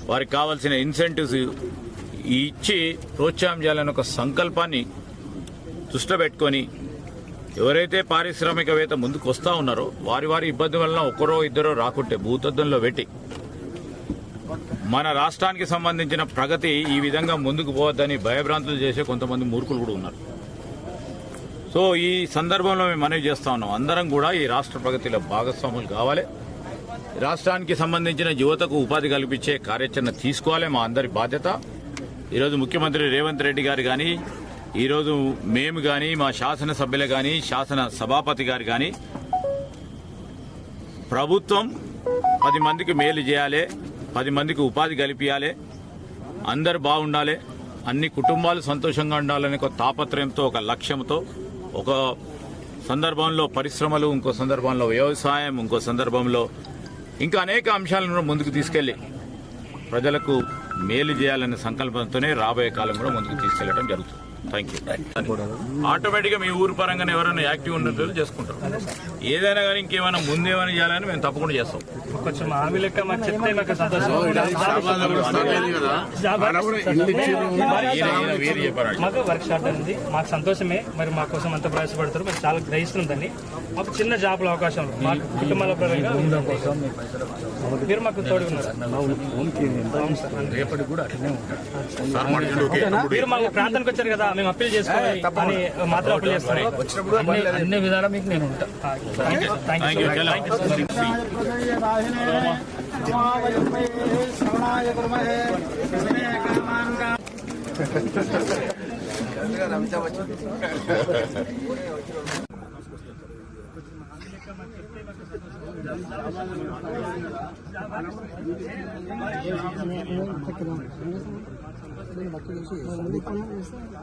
వారికి కావాల్సిన ఇన్సెంటివ్స్ ఇచ్చి ప్రోత్సాహం చేయాలని ఒక సంకల్పాన్ని దృష్టిలో పెట్టుకొని ఎవరైతే పారిశ్రామికవేత్త ముందుకు వస్తూ ఉన్నారో వారి ఇబ్బంది వలన ఒకరో ఇద్దరో రాకుంటే భూతద్దంలో పెట్టి మన రాష్ట్రానికి సంబంధించిన ప్రగతి ఈ విధంగా ముందుకు పోవద్దని భయభ్రాంతులు చేసే కొంతమంది మూర్ఖులు కూడా ఉన్నారు. సో ఈ సందర్భంలో మేము మనవి చేస్తా ఉన్నాం, అందరం కూడా ఈ రాష్ట్ర ప్రగతిలో భాగస్వాములు కావాలి. రాష్ట్రానికి సంబంధించిన యువతకు ఉపాధి కల్పించే కార్యాచరణ తీసుకోవాలి, మా అందరి బాధ్యత. ఈరోజు ముఖ్యమంత్రి రేవంత్ రెడ్డి గారు కానీ, ఈరోజు మేము కానీ, మా శాసనసభ్యులు కానీ, శాసన సభాపతి గారు కానీ, ప్రభుత్వం 10 మందికి మేలు చేయాలి, 10 మందికి ఉపాధి కల్పించాలి, అందరు బాగుండాలి, అన్ని కుటుంబాలు సంతోషంగా ఉండాలనే ఒక తాపత్రయంతో, ఒక లక్ష్యంతో, ఒక సందర్భంలో పరిశ్రమలు, ఇంకో సందర్భంలో వ్యవసాయం, ఇంకో సందర్భంలో ఇంకా అనేక అంశాలను ముందుకు తీసుకెళ్లి ప్రజలకు మేలు చేయాలనే సంకల్పంతోనే రాబోయే కాలం కూడా ముందుకు తీసుకెళ్లడం జరుగుతుంది. Thank you. ఆటోమేటిక్గా మీ ఊరు పరంగానే ఎవరైనా యాక్టివ్ ఉన్నట్టు చేసుకుంటారు. ఏదైనా కానీ ఇంకేమైనా ముందేమైనా చేయాలని మేము తప్పకుండా చేస్తాం. కొంచెం హామీ లెక్క మాకు చెప్తే మాకు సంతోషం. మాకు వర్క్ షాప్ ఉంది, మాకు సంతోషమే. మరి మా కోసం అంత ప్రయాసపడతారు, మరి చాలా గ్రహిస్తుందని. మాకు చిన్న జాబ్ల అవకాశం మాకు కుటుంబాల పరంగా మీరు మాకు తోడుకున్నారు. మీరు మాకు ప్రాంతానికి వచ్చారు కదా, మేము అప్పీల్ చేసుకోవాలి అని మాత్రం అప్పీల్ చేస్తాను. అన్ని విధాలా మీకు నేను ఉంటాను.